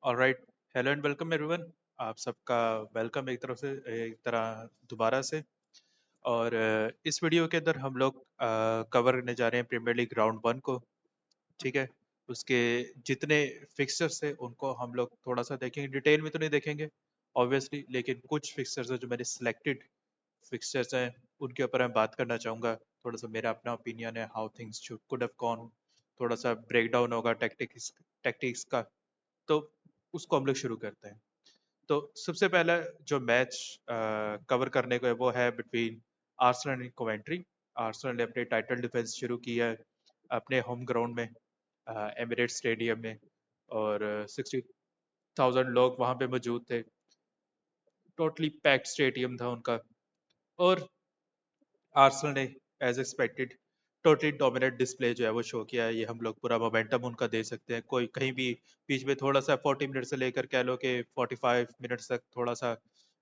Alright. Hello and welcome everyone. आप सबका welcome एक तरह दोबारा से। और इस वीडियो के अंदर हम लोग कवर करने जा रहे हैं प्रीमियर लीग राउंड वन को। ठीक है। उसके जितने फिक्सर्स थे उनको हम लोग थोड़ा सा देखेंगे, डिटेल में तो नहीं देखेंगे ऑब्वियसली, लेकिन कुछ फिक्सर्स हैं जो मेरे सिलेक्टेड फिक्सर्स हैं, उनके ऊपर मैं बात करना चाहूँगा। थोड़ा सा मेरा अपना ओपिनियन है how things should could have gone. थोड़ा सा ब्रेक डाउन होगा टैक्टिक्स टैक्टिक्स का। तो उसको हम लोग शुरू करते हैं। तो सबसे पहला जो मैच कवर करने को है वो है between Arsenal and Coventry. Arsenal ने अपने टाइटल डिफेंस शुरू किया है अपने होम ग्राउंड में, एमिरेट्स स्टेडियम में। और 60,000 लोग वहां पे मौजूद थे। टोटली पैक्ड स्टेडियम था उनका। और आर्सेनल ने as expected totally dominate display जो है वो शो किया है। ये हम लोग पूरा मोमेंटम उनका दे सकते हैं। कोई कहीं भी बीच में थोड़ा सा 40 मिनट से लेकर कह लो कि 45 मिनट्स तक थोड़ा सा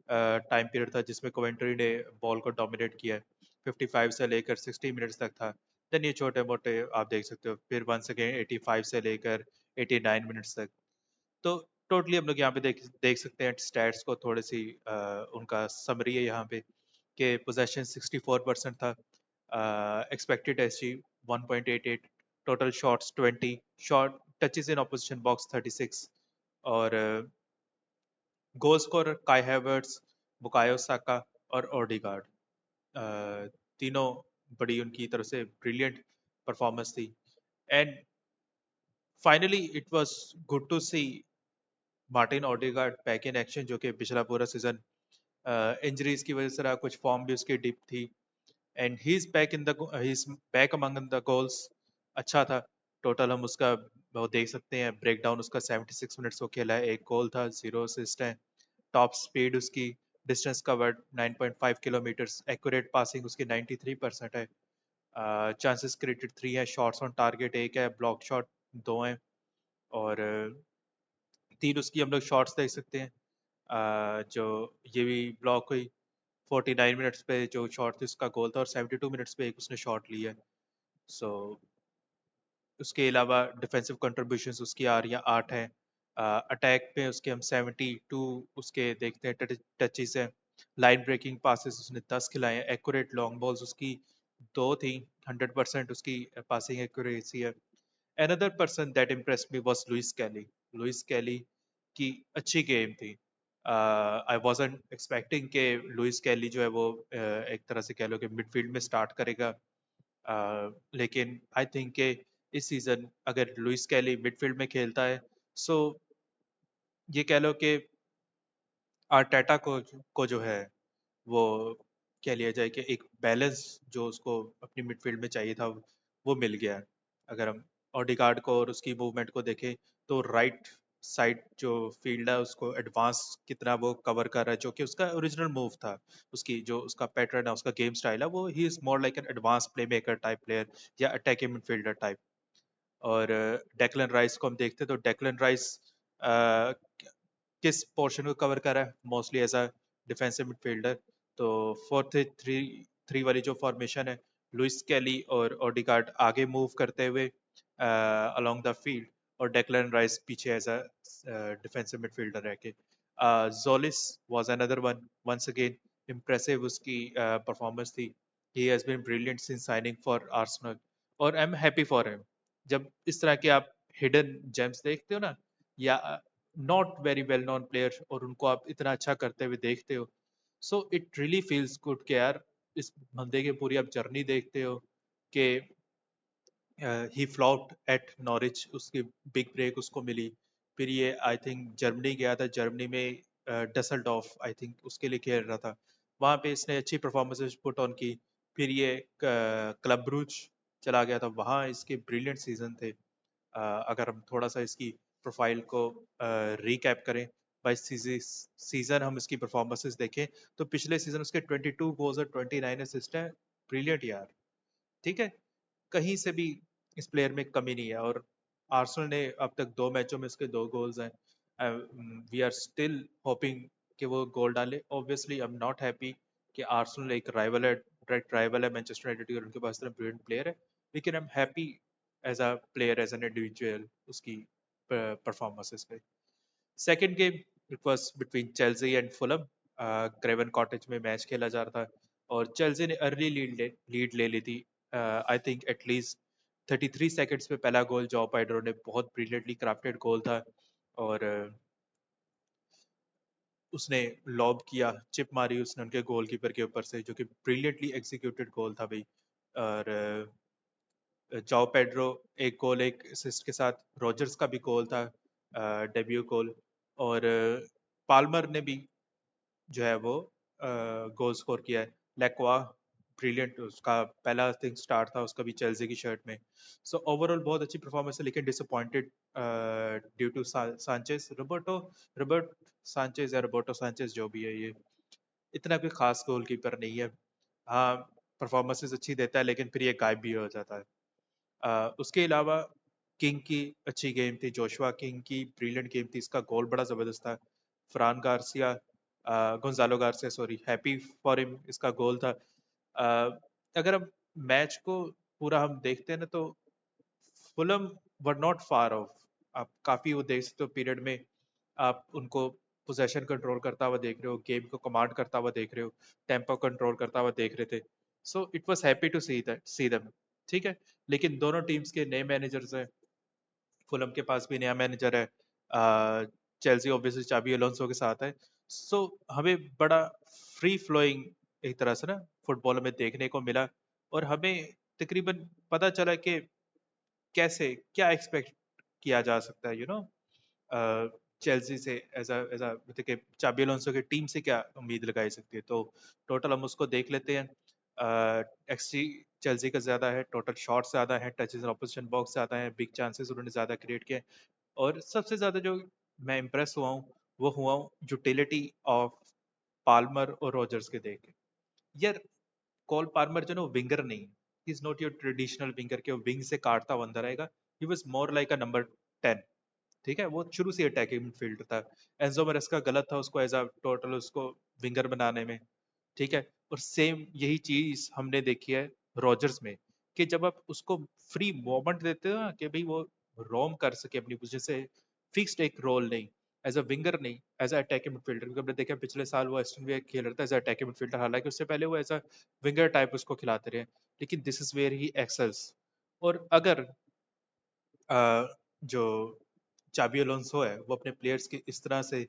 टाइम पीरियड था जिसमें कोवेंट्री ने बॉल को डोमिनेट किया है। 55 से लेकर 60 मिनट्स तक था। देन ये छोटे मोटे आप देख सकते हो, फिर वंस अगेन 85 से लेकर 89 मिनट्स तक। तो टोटली हम लोग यहाँ पे देख देख सकते हैं स्टैट्स को, थोड़ी सी उनका समरी है यहाँ पे कि पोजेशन 64% था, expected SG 1.88, total shots 20, shot touches in opposition box 36। और goal scorer Kai Havertz, Bukayo Saka और ओडेगार्ड, तीनों बड़ी उनकी तरफ से ब्रिलियंट परफॉर्मेंस थी। And finally it was good to see Martin Odegaard back in action, जो कि पिछला पूरा सीजन इंजरीज की वजह से रहा, कुछ फॉर्म भी उसकी डिप थी। And he is back among the goals. अच्छा था। टोटल हम उसका वो देख सकते हैं ब्रेक डाउन उसका। 76 मिनट्स को खेला है, एक गोल था, जीरो असिस्ट है। टॉप स्पीड उसकी, distance covered 9.5 kilometres, accurate passing उसकी 93% है। चांसेस क्रिएटेड 3 है, शॉट्स ऑन टारगेट 1 है, ब्लॉक शॉट 2 है। और 3 उसकी हम लोग शॉट्स देख सकते हैं जो ये भी ब्लॉक हुई। 49 मिनट्स पे जो शॉट थी उसका गोल था, और 72 मिनट्स पे एक उसने शॉट लिया। सो उसके अलावा डिफेंसिव कंट्रीब्यूशंस उसकी आ रही हैं 8 हैं। अटैक पे उसके हम 72 उसके देखते हैं टचेस हैं। लाइन ब्रेकिंग पासेस उसने 10 खिलाए हैं। एक्यूरेट लॉन्ग बॉल्स उसकी 2 थी। 100% उसकी पासिंग एक्यूरेसी है। Another person that impressed me was Luis Kelly. Luis Kelly की अच्छी गेम थी। आई वॉजंट एक्सपेक्टिंग कि लुइस कैली जो है वो एक तरह से कह लो कि मिडफील्ड में स्टार्ट करेगा। लेकिन आई थिंक कि इस सीजन अगर लुइस कैली मिडफील्ड में खेलता है, सो ये कह लो कि आर्टेटा को जो है वो कह लिया जाए कि एक बैलेंस जो उसको अपनी मिडफील्ड में चाहिए था वो मिल गया है। अगर हम ओडिगार्ड को और उसकी मूवमेंट को देखें तो राइट साइड जो फील्ड है उसको एडवांस कितना वो कवर कर रहा है, जो कि उसका ओरिजिनल मूव था। उसकी जो उसका पैटर्न है, उसका गेम स्टाइल है, वो he is more like an advance play maker type player या अटैकिंग मिडफील्डर टाइप। और डेक्लन राइस को हम देखते हैं तो डेक्लन राइस किस पोर्शन को कवर कर रहा है, mostly as a defensive midfielder. तो 4-3-3 वाली जो फॉर्मेशन है, लुइस कैली और ओडिगार्ड आगे मूव करते हुए अलोंग द फील्ड, और डेक्लन राइस पीछे एज अ डिफेंसिव मिडफील्डर रह के। जोलिस was another one, once again impressive उसकी परफॉर्मेंस थी। He has been brilliant since signing for Arsenal, और I am happy for him. जब इस तरह के आप हिडन जेम्स देखते हो ना, या not very well known player, और उनको आप इतना अच्छा करते हुए देखते हो, so it really feels good कि यार इस बंदे की पूरी आप जर्नी देखते हो कि ही फ्लॉप्ड एट नॉरिच, उसकी बिग ब्रेक उसको मिली। फिर ये आई थिंक जर्मनी गया था, जर्मनी में डसलडॉफ आई थिंक उसके लिए खेल रहा था। वहाँ पे इसने अच्छी परफॉर्मेंसेज पुट ऑन की। फिर ये क्लब ब्रूज चला गया था, वहाँ इसके ब्रिलियंट सीजन थे। अगर हम थोड़ा सा इसकी प्रोफाइल को रिकैप करें बाई सीजन, हम इसकी परफॉर्मेंसेस देखें तो पिछले सीजन उसके 22 गोल्स और 29 असिस्ट हैं। ब्रिलियंट यार। ठीक है। कहीं से भी इस प्लेयर में कमी नहीं है। और आर्सेनल ने अब तक 2 मैचों में उसके 2 गोल्स हैं। वी आर स्टिल होपिंग कि वो गोल डाले। Obviously I am not happy कि आर्सेनल एक राइवल है, डायरेक्ट राइवल है मैनचेस्टर यूनाइटेड, और उनके पास इतना ब्रिलियंट प्लेयर है। लेकिन I am happy as a player, as an individual उसकी परफॉर्मेंसेस पे। Second game it was between Chelsea and Fulham. Craven Cottage में मैच खेला जा रहा था और चेल्सी ने अर्ली लीड ले ली थी। आई थिंक एटलीस्ट 33 सेकंड्स में पहला गोल जॉ पेड्रो ने, बहुत ब्रिलियंटली क्राफ्टेड गोल था। और उसने लॉब किया, चिप मारी उसने उनके गोलकीपर के ऊपर से, जो कि ब्रिलियंटली एग्जीक्यूटेड गोल था भाई। और जाओ पेड्रो एक गोल एक असिस्ट के साथ, रॉजर्स का भी गोल था, डेब्यू गोल। और पाल्मर ने भी जो है वो गोल स्कोर किया है। लेक्वा ब्रिलियंट, उसका पहला थिंग स्टार्ट था उसका भी चेल्सी की शर्ट में। सो ओवरऑल बहुत अच्छी परफॉर्मेंस है, लेकिन disappointed due to Sanchez, Robert Sanchez या रोबर्टो सांचेस जो भी है, ये इतना कोई खास गोलकीपर नहीं है। हाँ, परफॉर्मेंसेस अच्छी देता है लेकिन फिर ये गायब भी हो जाता है। उसके अलावा किंग की अच्छी गेम थी, जोशुआ किंग की ब्रिलियंट गेम थी, इसका गोल बड़ा जबरदस्त था। फ्रान Garcia, Gonzalo Garcia sorry, happy for him, इसका गोल था। अगर हम मैच को पूरा हम देखते हैं ना, तो Fulham were not far of. आप काफी वो देख सकते हो पीरियड में, आप उनको पोजेशन कंट्रोल करता हुआ देख रहे हो, गेम को कमांड करता हुआ देख रहे हो, टेम्पो कंट्रोल करता हुआ देख रहे थे। So it was happy to see them. ठीक है, लेकिन दोनों टीम्स के नए मैनेजर्स हैं। फुलम के पास भी नया मैनेजर है, चेल्सी ऑब्वियसली चाबी अलोंसो के साथ है। सो हमें बड़ा फ्री फ्लोइंग एक तरह से ना फुटबॉल में देखने को मिला, और हमें तकरीबन पता चला कि कैसे क्या एक्सपेक्ट किया जा सकता है, चेल्सी से एज अ मतलब कि चाबी अलोंसो की टीम से क्या उम्मीद लगाई सकती है। तो टोटल हम उसको देख लेते हैं। एक्सजी चेल्सी का ज्यादा है, टोटल शॉट्स ज्यादा है, टचेस ऑपोजिशन बॉक्स ज्यादा है, बिग चांसेस उन्होंने ज्यादा क्रिएट किए। और सबसे ज्यादा जो मैं इम्प्रेस हुआ हूँ, वो हुआ हूँ यूटिलिटी ऑफ पाल्मर और रॉजर्स के देख के। यार, कॉल पाल्मर जो ना, विंगर नहीं, he is not your traditional winger के वो विंग से काटता हुआ अंदर आएगा। He was more like a number 10। ठीक है, वो शुरू से अटैकिंग मिडफील्डर था। एंजो मरेस्का गलत था उसको एज अ टोटल उसको विंगर बनाने में। ठीक है, और सेम यही चीज हमने देखी है रॉजर्स में, कि जब आप उसको फ्री मोमेंट देते हो ना, कि भाई वो रोम कर सके अपनी पोजीशन से, फिक्स्ड एक रोल नहीं, एज अ विंगर नहीं, एज अ अटैकिंग मिडफील्डर। क्योंकि हमने देखा पिछले साल वो एस्टन विला खेल रहा था एज अ अटैकिंग मिडफील्डर, हालांकि उससे पहले वो एज अ विंगर टाइप उसको खिलाते रहे। लेकिन दिस इज वेयर ही एक्सेल्स। और अगर जो चाबी अलोंसो है वो अपने प्लेयर्स की इस तरह से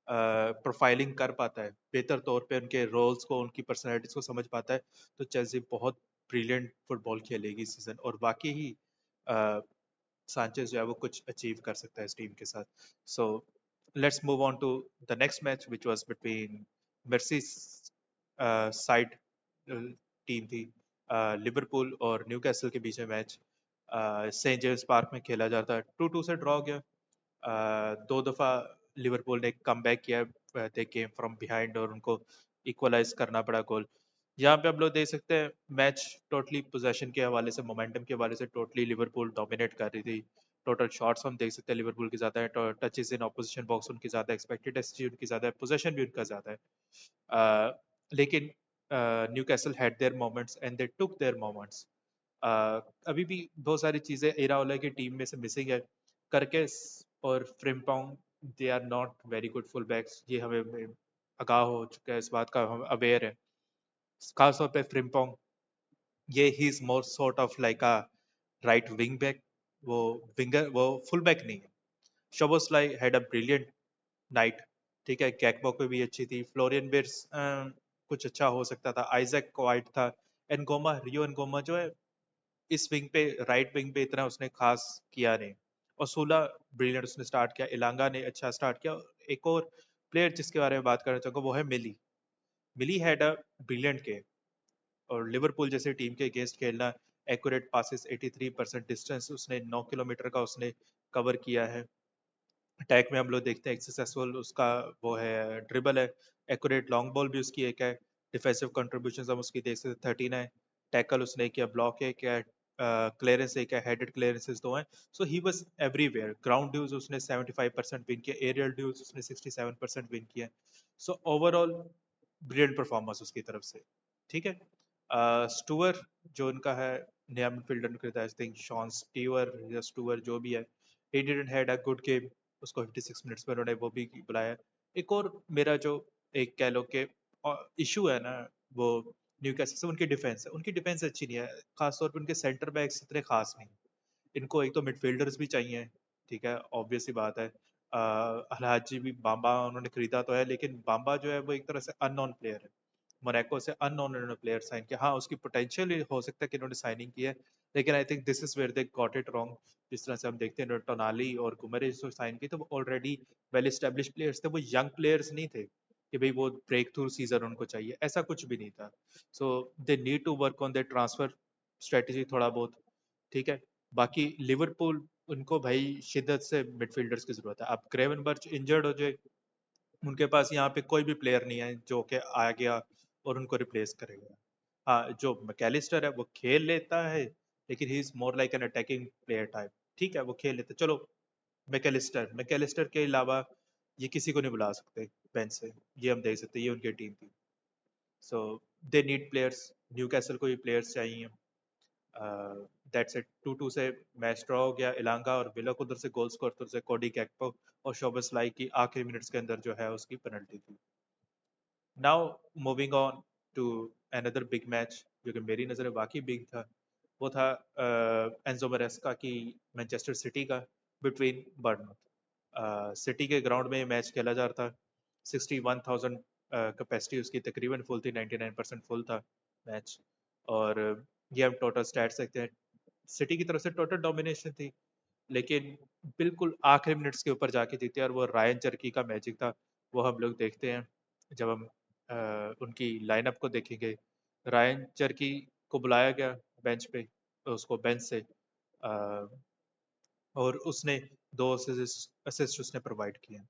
प्रोफाइलिंग कर पाता है, बेहतर तौर पे उनके रोल्स को, उनकी पर्सनैलिटीज को समझ पाता है, तो चेल्सी बहुत ब्रिलियंट फुटबॉल खेलेगी इस सीजन, और वाकई ही सांचेज जो है वो कुछ अचीव कर सकता है इस टीम के साथ। So let's move on to the next match which was between Merseyside team थी, लिवरपूल और न्यूकैसल के बीच में मैच सेंट जेम्स पार्क में खेला जाता है। 2-2 से ड्रॉ गया। दो दफा लिवरपूल ने कम बैक किया, दे केम फ्रॉम बिहाइंड और उनको इक्वलाइज करना पड़ा गोल। यहाँ पे हम लोग देख सकते हैं मैच टोटली पोजेशन के हवाले से, मोमेंटम के हवाले से टोटली लिवरपूल डोमिनेट कर रही थी। टोटल शॉट्स हम देख सकते हैं लिवरपूल की ज्यादा है, टचेस इन ऑपोजिशन बॉक्स उनकी ज्यादा, एक्सपेक्टेड एसजी उनकी ज्यादा है, पोजेशन भी उनका ज्यादा है। लेकिन Newcastle had there moments and they took there moments. अभी भी बहुत सारी चीजें इराओला की टीम में से मिसिंग है। करकेस और Frimpong, they are not very good full backs, ये हमें आगाह हो चुका है, इस बात का हम अवेयर है। खासतौर पे फ्रिम्पोंग, ये ही is more sort of like a right wing back, वो विंगर, वो फुल बैक नहीं है। शोबोस्लाई हैड अ ब्रिलियंट नाइट। ठीक है, कैकबो पे भी अच्छी थी, फ्लोरियन बिर्स कुछ अच्छा हो सकता था, आइजैक क्वाइट था, एनगोमा, रियो एनगोमा जो है इस विंग पे, राइट विंग पे इतना उसने खास किया नहीं। और सोला ब्रिलियंट उसने स्टार्ट किया, इलांगा ने अच्छा स्टार्ट किया। एक और प्लेयर जिसके बारे में बात करना चाहूंगा वो है मिली। मिली हैड अ ब्रिलियंट गेम, और लिवरपूल जैसे टीम के अगेंस्ट खेलना, एक्यूरेट पासेस, 83% डिस्टेंस उसने 9 किलोमीटर का उसने कवर किया है। अटैक में हम लोग देखते हैं सक्सेसफुल उसका वो है ड्रिबल है, एक्यूरेट लॉन्ग बॉल भी उसकी एक है, डिफेंसिव कंट्रीब्यूशन हम उसकी देख सकते हैं 13 है, टैकल उसने किया, ब्लॉक है क्या, क्लियरेंस एक है, हेडेड क्लियरेंसेस दो हैं। So he was everywhere. Ground duels उसने 75% विन किया, एरियल ड्यूज उसने 67% विन किया। सो ओवरऑल ब्रिलियंट परफॉर्मेंस उसकी तरफ से। ठीक है, स्टुअर जो उनका है नया मिडफील्डर, आई थिंक शॉन स्टीवर या स्टुअर जो भी है, he didn't had a good game. उसको 56 मिनट्स में उन्होंने वो भी बुलाया। एक और मेरा जो एक कह लो कि इशू है ना, वो न्यूकासल से उनकी डिफेंस है। उनकी डिफेंस अच्छी नहीं है, खासतौर पर उनके सेंटर बैक्स इतने खास नहीं। इनको एक तो मिडफील्डर्स भी चाहिए, ठीक है, ऑब्वियस सी बात है। अलहाजी भी बाम्बा उन्होंने खरीदा तो है, लेकिन बाम्बा जो है वो एक तरह से अननोन प्लेयर है। मोनाको से अननोन उन्होंने प्लेयर साइन किया। हाँ, उसकी पोटेंशियल हो सकता है कि उन्होंने साइनिंग की है, लेकिन I think this is where they got it wrong. जिस तरह से हम देखते हैं टोनाली और गुमरेज जो साइन किए थे वो ऑलरेडी वेल एस्टेब्लिश प्लेयर्स थे, वो यंग प्लेयर्स नहीं थे कि भाई वो ब्रेक थ्रू सीजन उनको चाहिए, ऐसा कुछ भी नहीं था। So they need to work on their transfer strategy थोड़ा बहुत, ठीक है। बाकी लिवरपूल, उनको भाई शिद्दत से मिडफील्डर्स की जरूरत है। अब ग्रेवनबर्च इंजर्ड हो जाए, उनके पास यहाँ पे कोई भी प्लेयर नहीं है जो कि आ गया और उनको रिप्लेस करेगा। हाँ, जो मैकेलिस्टर है वो खेल लेता है, लेकिन ही is more like N attacking player type. ठीक है, वो खेल लेता है, चलो। मैकेलिस्टर मैकेलिस्टर के अलावा ये किसी को नहीं बुला सकते बेंच से, ये हम देख सकते हैं, ये उनकी टीम थी। So they need players, Newcastle को भी प्लेयर्स चाहिए। That's it. 2-2 से मैच ड्रॉ हो गया। इलांगा और विलक उधर से गोल स्कोर, उधर से कोडी गैक्पो और शोबसलाई की आखिरी मिनट्स के अंदर जो है उसकी पेनल्टी थी। Now moving on to another big match, जो कि मेरी नज़र में वाकई बिग था। वो था एंजो मरेस्का की मैनचेस्टर सिटी का बिटवीन बर्नमouth। सिटी के ग्राउंड में ये मैच खेला जा रहा था। 61,000 कैपेसिटी उसकी तकरीबन फुल थी, 99% फुल था मैच। और ये हम टोटल स्टैट्स देखते हैं, सिटी की तरफ से टोटल डोमिनेशन थी, लेकिन बिल्कुल आखिरी मिनट्स के ऊपर जाके जीते। और वो रायन चरकी का मैजिक था, वो हम लोग देखते हैं जब हम उनकी लाइनअप को देखेंगे। रायन चरकी को बुलाया गया बेंच पे, उसको बेंच से, अ, और उसने 2 असिस्ट उसने प्रोवाइड किए।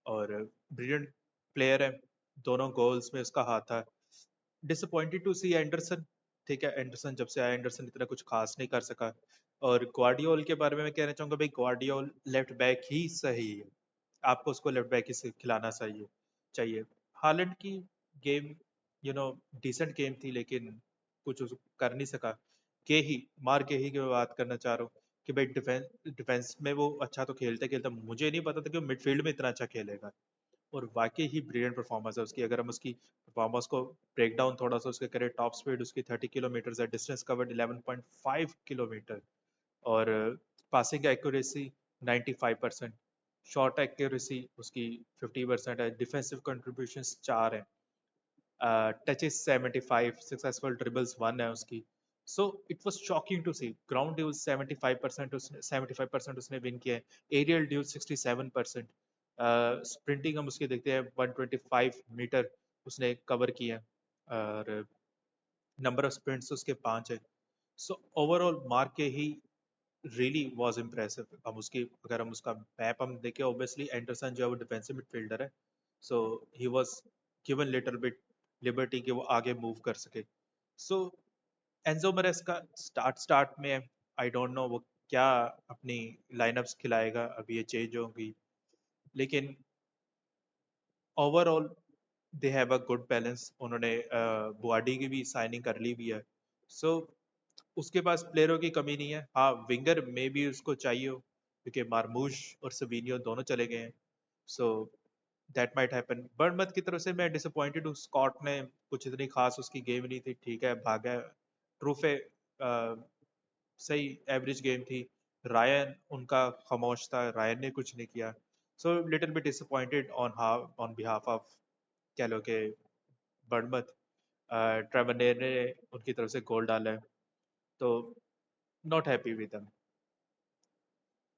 और ब्रिलियंट प्लेयर है, दोनों गोल्स में उसका हाथ था। डिसअपॉइंटेड टू सी एंडरसन, ठीक है, एंडरसन जब से आया एंडरसन इतना कुछ खास नहीं कर सका। और ग्वार्डियोल के बारे में मैं कहना चाहूंगा, भाई ग्वार्डियोल लेफ्ट बैक ही सही है, आपको उसको लेफ्ट बैक ही से खिलाना चाहिए चाहिए। हालैंड की game, you know, decent game थी, लेकिन कुछ कर नहीं सका। के ही मार के ही की मैं बात करना चाह रहा हूँ कि भाई डिफेंस डिफेंस में वो अच्छा तो खेलते खेलता, मुझे नहीं पता था कि वो मिडफील्ड में इतना अच्छा खेलेगा। और वाकई ही ब्रिलियंट परफॉर्मेंस है उसकी। अगर हम उसकी परफॉर्मेंस को ब्रेक डाउन थोड़ा सा उसके करें, टॉप स्पीड उसकी 30 किलोमीटर है, डिस्टेंस कवर्ड 11.5 किलोमीटर, और पासिंग एक्यूरेसी 95%, शॉट एक्यूरेसी उसकी 50% है, डिफेंसिव कंट्रीब्यूशंस 4 है, टचेस 75, सक्सेसफुल ड्रिबल्स 1 है उसकी। So it was shocking to see ground duels 75% उसने विन किया है, एरियल ड्यूज 67%, स्प्रिंटिंग हम उसकी देखते हैं 125 मीटर उसने कवर किया, और नंबर ऑफ स्प्रिंट्स उसके 5 है। सो ओवरऑल मार्क के ही रियली वाज इम्प्रेसिव। हम उसकी, अगर हम उसका मैप हम देखें, ऑब्वियसली एंडरसन जो है वो डिफेंसिव मिडफील्डर है, so he was given little bit liberty कि वो आगे मूव कर सके। So Enzo Maresca start start में, आई डोंट नो वो क्या अपनी लाइनअप्स खिलाएगा, अभी ये चेंज होंगी, लेकिन overall they have a good balance. उन्होंने बुआडी की भी साइनिंग कर ली भी है। सो उसके पास प्लेयरों की कमी नहीं है। हाँ, विंगर में भी उसको चाहिए हो, क्योंकि मार्मूश और सवीनियो दोनों चले गए हैं। So that might happen. Bournemouth की तरफ से मैं डिसअपॉइंटेड हूँ, स्कॉट ने कुछ इतनी खास उसकी गेम नहीं थी, ठीक है, भागा। ट्रूफे सही एवरेज गेम थी। रायन उनका खामोश था, रायन ने कुछ नहीं किया। So little bit disappointed on behalf of, कह लो कि, बर्नमथ। ट्रेवरनेर ने उनकी तरफ से गोल डाला है, तो नॉट हैप्पी विद देम।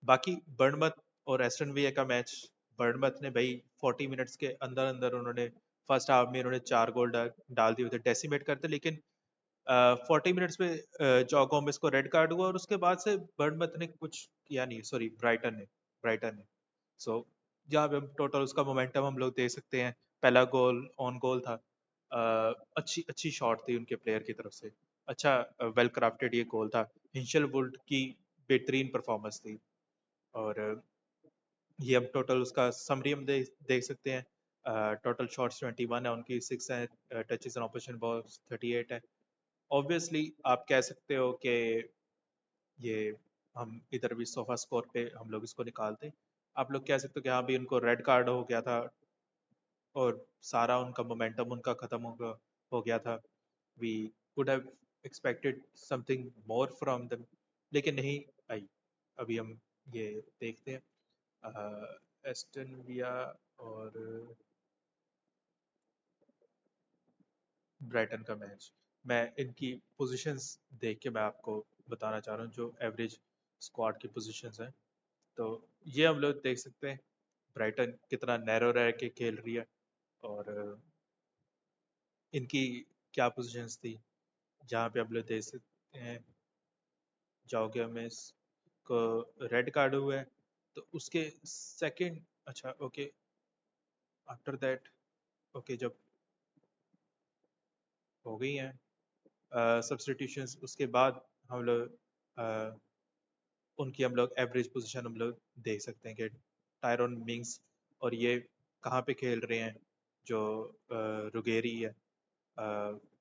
बाकी बर्नमथ और एस्टन विला का मैच, बर्नमथ ने भाई 40 मिनट्स के अंदर अंदर उन्होंने फर्स्ट हाफ में उन्होंने 4 गोल डाल दिए थे, डेसिमेट करते, लेकिन 40 मिनट्स में जॉ गोमेज को रेड कार्ड हुआ, और उसके बाद से बर्नमथ ने कुछ किया नहीं, सॉरी ब्राइटन ने। सो जहाँ पे हम टोटल उसका मोमेंटम हम लोग देख सकते हैं। पहला गोल ऑन गोल था, अच्छी अच्छी शॉट थी उनके प्लेयर की तरफ से, अच्छा वेल क्राफ्टेड ये गोल था। हिंशल वुड की बेहतरीन परफॉर्मेंस थी। और ये हम टोटल उसका समरी हम देख सकते हैं। टोटल शॉट्स 21 है उनकी, 6 है, टचेस एंड ऑपोजिशन बॉल्स 38 है। ऑब्वियसली आप कह सकते हो कि ये, हम इधर भी सोफा स्कोर पे हम लोग इसको निकालते, आप लोग कह सकते हो कि हाँ भी उनको रेड कार्ड हो गया था और सारा उनका मोमेंटम उनका खत्म हो गया था। We could have expected something more from them, लेकिन नहीं आई। अभी हम ये देखते हैं एस्टन विला और ब्राइटन का मैच। मैं इनकी पोजीशंस देख के मैं आपको बताना चाह रहा हूँ जो एवरेज स्क्वाड की पोजीशंस हैं। तो ये हम लोग देख सकते हैं ब्राइटन कितना नैरो रह के खेल रही है, और इनकी क्या पोजीशंस थी जहाँ पे हम लोग देख सकते हैं जाओगे हमें को रेड कार्ड हुआ है। तो उसके सेकंड, अच्छा ओके, आफ्टर दैट, ओके जब हो गई हैं सब्स्टिट्यूशंस उसके बाद हम लोग उनकी हम लोग एवरेज पोजीशन हम लोग देख सकते हैं कि टायरॉन मिंग्स और ये कहाँ पे खेल रहे हैं, जो रुगेरी है,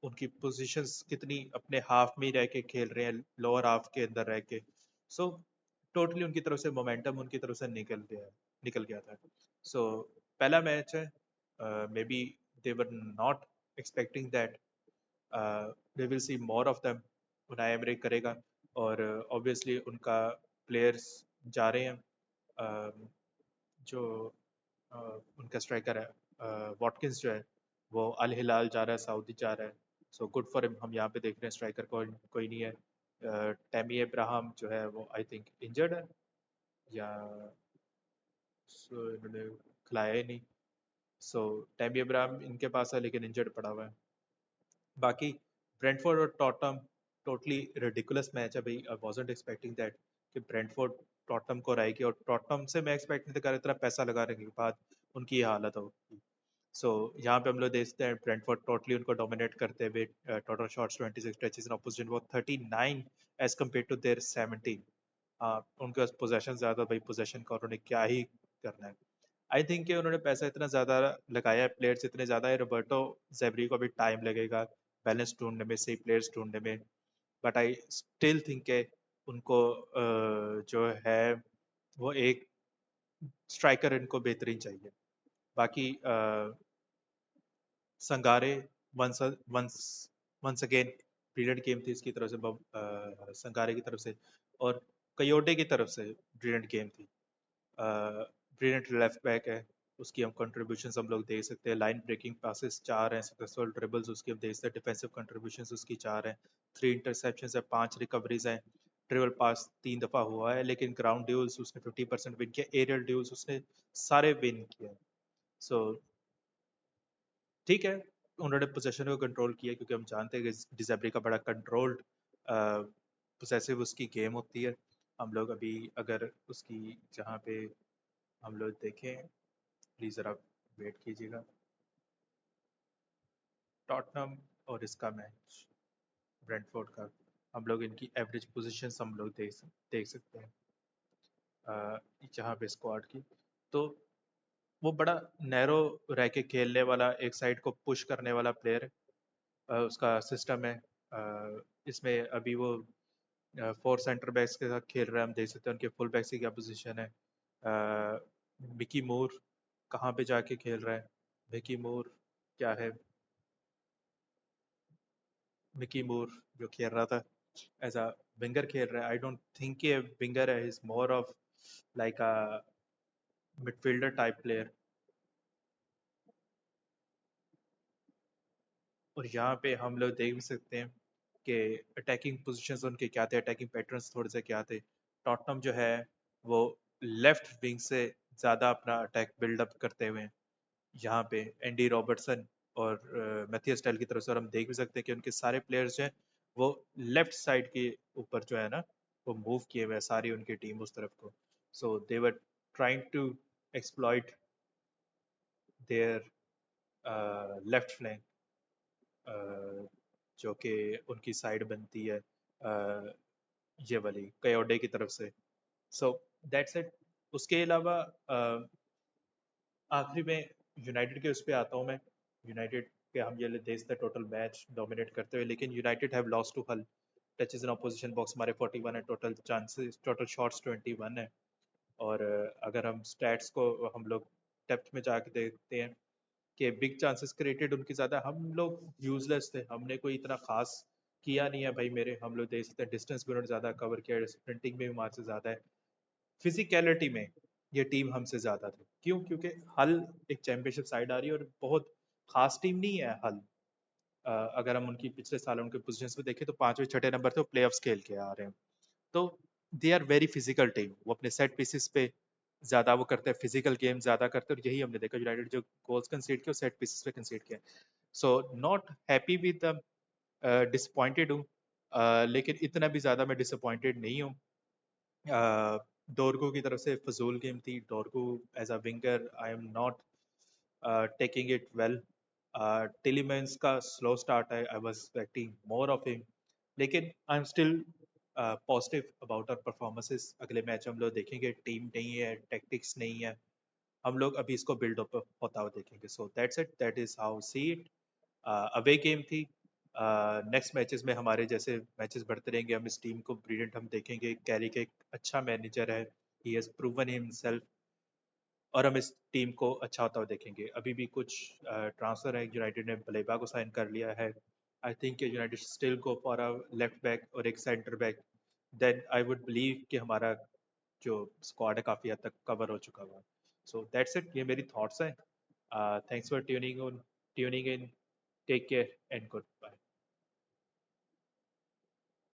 उनकी पोजीशंस कितनी अपने हाफ में ही रह के खेल रहे हैं, लोअर हाफ के अंदर रह के। सो टोटली उनकी तरफ से मोमेंटम उनकी तरफ से निकल गया था। सो पहला मैच है, maybe they were not expecting that we will see more of them. Unai Emery करेगा और ऑब्वियसली उनका प्लेयर्स जा रहे हैं, जो उनका स्ट्राइकर है वॉटकिंस जो है वो अल हिलाल जा रहा है, सऊदी जा रहा है। So good for him. हम यहाँ पे देख रहे हैं स्ट्राइकर कोई नहीं है। टैमी अब्राहम जो है वो आई थिंक इंजर्ड है, या इन्होंने खिलाया ही नहीं। सो टैमी अब्राहम इनके पास है लेकिन इंजर्ड पड़ा हुआ है। बाकी ब्रेंटफोर्ड और टॉटनहम, टोटली रिडिकुलस मैच है भाई। आई वाजंट एक्सपेक्टिंग दैट कि ब्रेंटफोर्ड टॉटनहम को हराएगी, और टॉटनहम से मैं एक्सपेक्ट नहीं कर रहा इतना पैसा लगाने के बाद उनकी ये हालत होगी। सो यहाँ पे हम लोग देखते हैं ब्रेंटफोर्ड टोटली उनको डोमिनेट करते हुए, total shots 26 touches in opposition वो 39 एज कम्पेयर टू देयर 17। उनके पास पोजेशन ज़्यादा भाई, पोजेशन का उन्होंने क्या ही करना है। आई थिंक कि उन्होंने पैसा इतना ज़्यादा लगाया है, प्लेयर्स इतने ज़्यादा है, रोबर्टो जेबरी को भी टाइम लगेगा बैलेंस ढूंढने में, सही प्लेयर्स ढूंढने में। बट आई स्टिल थिंक के उनको जो है वो एक स्ट्राइकर इनको बेहतरीन चाहिए। बाकी Sangare once once once again brilliant game थी इसकी तरफ से, संगारे की तरफ से, और कयोडे की तरफ से ब्रिलियंट गेम थी। ब्रिलियंट लेफ्ट बैक है, उसकी हम कंट्रीब्यूशंस हम लोग देख सकते हैं। लाइन ब्रेकिंग पासेस 4 हैं, सक्सेसफुल ड्रिबल्स उसकी हम देख सकते हैं, डिफेंसिव कंट्रीब्यूशंस उसकी 4 हैं, 3 इंटरसेप्शंस है, 5 रिकवरीज हैं, ट्रिबल पास 3 दफ़ा हुआ है, लेकिन ग्राउंड ड्यूल्स उसने 50% विन किया, एरियल ड्यूल्स उसने सारे विन किए। सो ठीक है, उन्होंने पोजेशन को कंट्रोल किया क्योंकि हम जानते हैं कि डिजेबरी का बड़ा कंट्रोल्ड पोसेसिव उसकी गेम होती है। हम लोग अभी अगर उसकी जहाँ पे हम लोग देखें, प्लीज़ ज़रा वेट कीजिएगा, टॉटनहम और इसका मैच ब्रेंटफोर्ड का, हम लोग इनकी एवरेज पोजीशंस हम लोग देख सकते हैं जहाँ पे स्क्वाड की। तो वो बड़ा नैरो रह के खेलने वाला, एक साइड को पुश करने वाला प्लेयर उसका सिस्टम है। इसमें अभी वो 4 सेंटर बैक्स के साथ खेल रहा है, हम देख सकते हैं उनके फुल बैक्स की क्या पोजीशन है। मिकी मूर कहाँ पे जाके खेल रहा है, मिकी मूर क्या है, मिकी मूर जो खेल रहा था एज अ विंगर खेल रहा है। आई डोंट थिंक ये विंगर है, is more of like a midfielder type player. और यहाँ पे हम लोग देख भी सकते हैं कि अटैकिंग पोजीशंस उनके क्या थे, अटैकिंग पैटर्न्स थोड़े से क्या थे। टॉटनहम जो है वो लेफ्ट विंग से ज़्यादा अपना अटैक बिल्डअप करते हुए हैं। यहाँ पे एंडी रॉबर्टसन और मैथियस टेल की तरफ से, और हम देख भी सकते हैं कि उनके सारे प्लेयर्स जो हैं वो लेफ्ट साइड के ऊपर जो है ना वो मूव किए हुए हैं, सारी उनकी टीम उस तरफ को। So they were trying to exploit their left flank, जो कि उनकी साइड बनती है ये वाली कयोडे की तरफ से। So that's it. उसके अलावा आखिरी में यूनाइटेड के उस पे आता हूँ मैं। यूनाइटेड के हम ये देखते हैं टोटल मैच डोमिनेट करते हुए, लेकिन यूनाइटेड हैव लॉस्ट टू हल। टचेस इन ऑपोजिशन बॉक्स हमारे 41 है, टोटल चांसेस, टोटल शॉट्स 21 है, और अगर हम स्टैट्स को हम लोग डेप्थ में जाके देखते हैं कि बिग चांसेस क्रिएटेड उनकी ज़्यादा, हम लोग यूजलेस थे, हमने कोई इतना खास किया नहीं है भाई मेरे। हम लोग देख सकते हैं डिस्टेंस भी उन्होंने ज़्यादा कवर किया है, स्प्रिंटिंग में भी हमारे से ज़्यादा है, फिजिकलिटी में ये टीम हमसे ज़्यादा थी। क्यों? क्योंकि हल एक चैंपियनशिप साइड आ रही है और बहुत खास टीम नहीं है हल। अगर हम उनकी पिछले साल उनके पोजीशंस में देखें तो पांचवें छठे नंबर पे प्ले ऑफ खेल के आ रहे हैं। तो they are very physical team, वो अपने सेट पीसेस पे ज्यादा वो करते हैं, फिजिकल गेम ज्यादा करते हैं, और यही हमने देखा यूनाइटेड जो गोल्स कंसीड किए सेट पीसेस पे कंसीड किया। So not happy with the, disappointed हूँ, लेकिन इतना भी ज्यादा मैं डिसअपॉइंटेड नहीं हूँ। डोरगू की तरफ से फजूल गेम थी। Dorgu as a winger I am not taking it well. Tielemans का स्लो स्टार्ट है, I was expecting more of him, लेकिन I am still positive about our performances. अगले मैच हम लोग देखेंगे, टीम नहीं है, टैक्टिक्स नहीं है, हम लोग अभी इसको बिल्ड अप होता हुआ देखेंगे। So that's it, that is how see it. Away game थी। नेक्स्ट मैचेस में हमारे जैसे मैचेस बढ़ते रहेंगे, हम इस टीम को ब्रिलियंट हम देखेंगे। कैरी एक अच्छा मैनेजर है, ही हैज प्रूवन हिमसेल्फ, और हम इस टीम को अच्छा होता हुआ देखेंगे। अभी भी कुछ ट्रांसफर है, यूनाइटेड ने बलेबा को साइन कर लिया है। I think United still go for a left back और एक centre back, then I would believe कि हमारा जो स्क्वाड है काफ़ी हद तक कवर हो चुका हुआ। सो दैट्स इट, ये मेरी थॉट्स हैं। Thanks for tuning in, take care and good bye.